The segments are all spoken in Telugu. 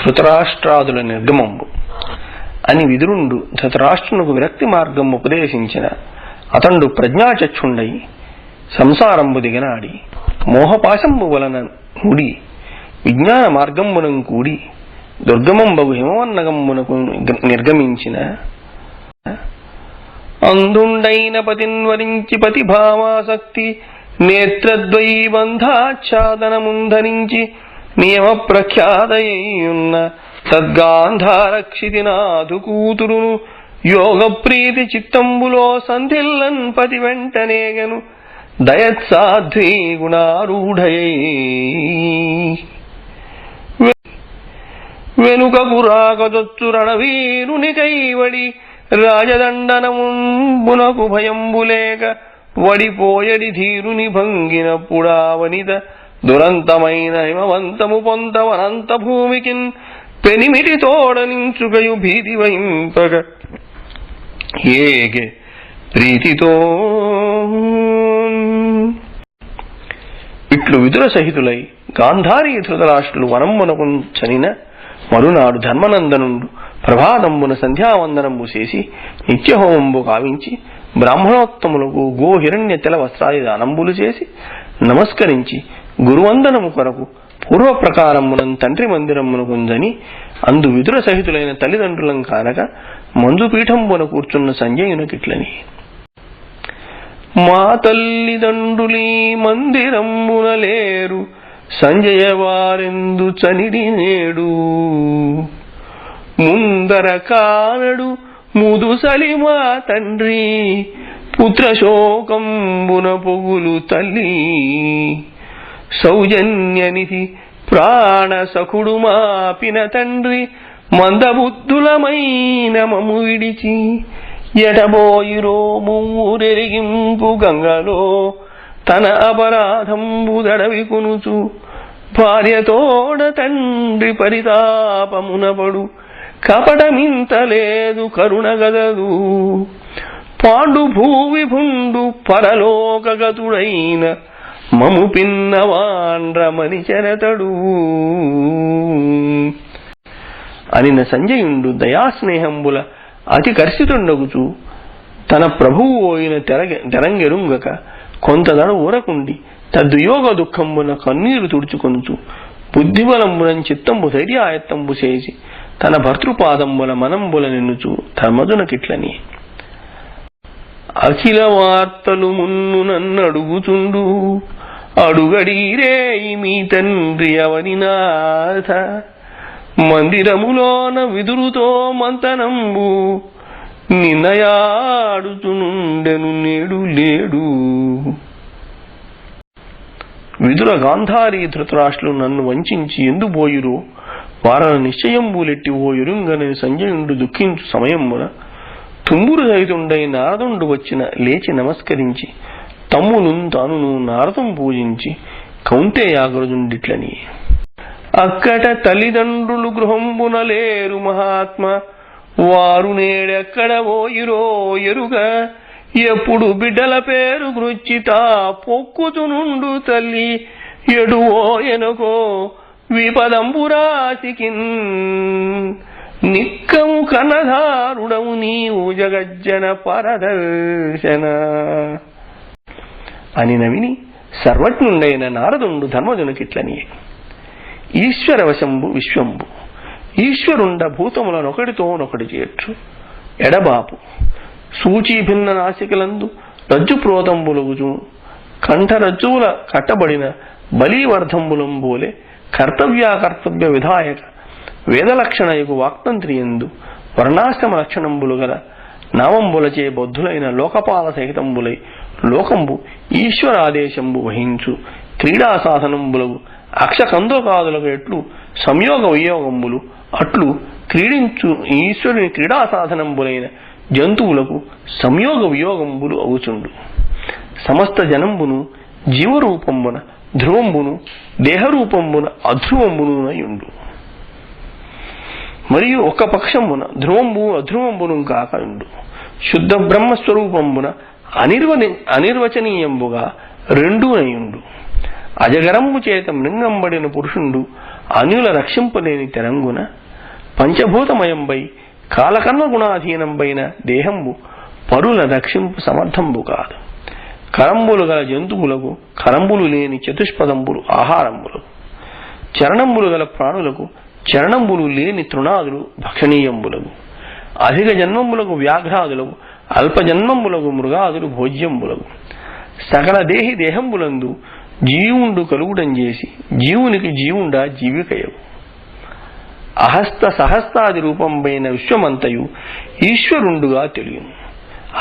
ధృతరాష్ట్రాదుల నిర్గమంబు అని విదురుండు ధృతరాష్ట్రునకు విరక్తి మార్గం ఉపదేశించిన అతండు ప్రజ్ఞాచక్షుండై సంసారంబు దిగనాడి మోహపాశంబు వలన ముడి విజ్ఞాన మార్గంబునం కూడి దుర్గమంబగు హిమవన్నగంబునకు నిర్గమించిన అందుండైన పతిన్వరించి పతిభావాసక్తి నేత్రద్వైబంధాచ్ఛాదనముంధరించి నియమ ప్రఖ్యాతయ్యున్న తద్గాంధారక్షితినాథు కూతురును యోగ ప్రీతి చిత్తంబులో సంధిల్లన్ పతి వెంటనేగను దయత్సాధ్వీ గుణారూఢయై వెనుకకు రాకదొచ్చు రణవీరుని కైవడి రాజదండనమునకు భయంబులేక వడిపోయడి ధీరుని భంగినప్పుడా వనిత దురంతమైన హిమవంతము పొంతవనంత భూమికిన్ పెనిమిటి తోడనించుకయు భీతి వహింపగ ఏగే ప్రీతితో ఇట్లు విదుర సహితులై గాంధారీ ధృతరాష్ట్రులు వనంబునకు చనిన మరునాడు ధర్మనందనుండు ప్రభాతంబున సంధ్యావందనంబు చేసి నిత్యహోమంబు కావించి బ్రాహ్మణోత్తములకు గోహిరణ్య తెల వస్త్రాది దానంబులు చేసి నమస్కరించి గురువందనము కొరకు పూర్వ ప్రకారమునం తండ్రి మందిరమునకుందని అందు విదుర సహితులైన తల్లిదండ్రులం కానక మంజుపీఠంబున కూర్చున్న సంజయునకిట్లని మా తల్లిదండ్రులీ మందిరంబున లేరు సంజయ వారెందు చనిడి నేడు ముందర కానడు ముదుసలి మా తండ్రి పుత్రశోకంబున పొగులు తల్లి సౌజన్యనిధి ప్రాణ సఖుడు మాపిన తండ్రి మందబుద్ధులమైన మము విడిచి ఎటబోయిరో మూరెరిగింపు గంగలో తన అపరాధంబు దడవి కొనుచు భార్యతోడ తండ్రి పరితాపమునపడు కపటమింతలేదు కరుణగదదు పాండు భూవిభుండు పరలోకగతుడైన మము పిన్నవాండ్రమని చెరతడు అనిన సంజయుండు దయాస్నేహంబుల అతి కర్షితుండగుచు తన ప్రభువు అయిన తెరంగెరుంగక కొంతదడ ఊరకుండి తద్వియోగ దుఃఖంబున కన్నీరు తుడుచుకొనుచు బుద్ధిబలంబునం చిత్తంబు ధైర్యాయత్తంబు చేసి తన భర్తృపాదంబుల మనంబుల నిన్నుచు ధర్మజునకిట్లని అఖిల వార్తలు మున్ను నన్నడుగుచుండు అడుగడీరే మీ తండ్రి అవనినాథ మందిరములోన విదురుతో మంతనంబు నిన్నయాడుచునుండెను నేడు లేడు. విదుర గాంధారీ ధృతరాష్ట్రులు నన్ను వంచించి ఎందుబోయిరో వారన నిశ్చయంబులెట్టి ఓ ఎరుంగని సంజయుండు దుఃఖించు సమయమున తుంబురు సహితుండై నారదుండు వచ్చిన లేచి నమస్కరించి తమ్మును తానును నారదం పూజించి కౌంతేయాగ్రజుండిట్లని అక్కట తల్లిదండ్రులు గృహంబున లేరు మహాత్మ వారు నేడెక్కడ పోయిరో ఎరుగ ఎప్పుడు బిడ్డల పేరు గృచ్చితా పొక్కుతునుండు తల్లి ఎడువో ఎనుకో విపదంబురాసికిన్ నిక్కము కనధారుడవు నీవు జగజ్జన పరదర్శన అని నవిని సర్వజ్ఞుండైన నారదుండు ధర్మజునకిట్లని ఈశ్వరవశంబు విశ్వంబు ఈశ్వరుండ భూతములనొకటితోనొకటి చేర్చు ఎడబాపు సూచీ భిన్న నాసికలందు రజ్జు ప్రోతంబులుగుచు కంఠరజ్జువుల కట్టబడిన బలీవర్ధంబులంబోలే కర్తవ్యాకర్తవ్య విధాయక వేదలక్షణయకు వాక్తంత్రియందు వర్ణాశ్రమ లక్షణంబులు గల నామంబులచే బద్ధులైన లోకపాల సహితంబులై లోకంబు ఈశ్వరాదేశంబు వహించు క్రీడా సాధనంబులగు అక్షకందోకాదులకు ఎట్లు సంయోగ వియోగంబులు అట్లు క్రీడించు ఈశ్వరుని క్రీడా సాధనంబులైన జంతువులకు సంయోగ వియోగంబులు అవుచుండు. సమస్త జనంబును జీవరూపంబున ధ్రువంబును దేహరూపంబున అధ్రువంబునునయుండు. మరియు ఒక్క పక్షంబున ధ్రువంబు అధ్రువంబును కాకయుండు. శుద్ధ బ్రహ్మస్వరూపంబున అనిర్వచనీయంబుగా రెండూనయుండు. అజగరంబు చేత మృంగంబడిన పురుషుండు అన్యుల రక్షింపలేని తెరంగున పంచభూతమయంబై కాలకర్మ గుణాధీనంబైన దేహంబు పరుల రక్షింపు సమర్థంబు కాదు. కరంబులు గల జంతువులకు కరంబులు లేని చతుష్పదంబులు ఆహారంబులకు, చరణంబులు గల ప్రాణులకు చరణంబులు లేని తృణాదులు భక్షణీయంబులకు, అధిక జన్మంబులకు వ్యాఘ్రాదులకు అల్పజన్మంబులకు మృగాదులు భోజ్యంబులకు, సకల దేహి దేహంబులందు జీవుండు కలుగుడం చేసి జీవునికి జీవుండా జీవికయవు. అహస్త సహస్రాది రూపంపైన విశ్వమంతయు ఈశ్వరుండుగా తెలియను,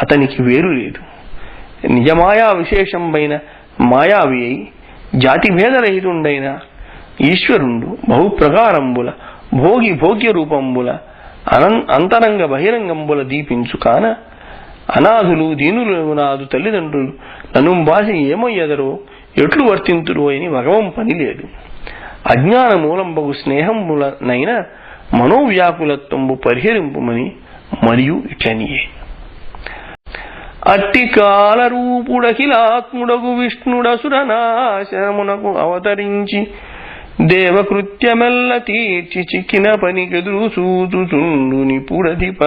అతనికి వేరు లేదు. నిజమాయా విశేషంపైన మాయావి అయి జాతిభేదరహితుండైన ఈశ్వరుండు బహుప్రకారంబుల భోగి భోగ్య రూపంబుల అంతరంగ బహిరంగంబుల దీపించు కాన అనాథులు దీనులు నాదు తల్లిదండ్రులు ననుంబాసి ఏమయ్యదరో ఎట్లు వర్తింతురు అని భగవం పని లేదు. అజ్ఞాన మూలంబగు స్నేహంబులనైన మనోవ్యాకులత్వంబు పరిహరింపుమని మరియు ఇట్లనియే. అట్టి కాలరూపుడఖిలాత్ముడగు విష్ణుడసురనాశమునకు అవతరించి దేవకృత్యమెల్ల తీర్చి చిక్కిన పనికెదురు సూచుచుండు నిపుడధిప.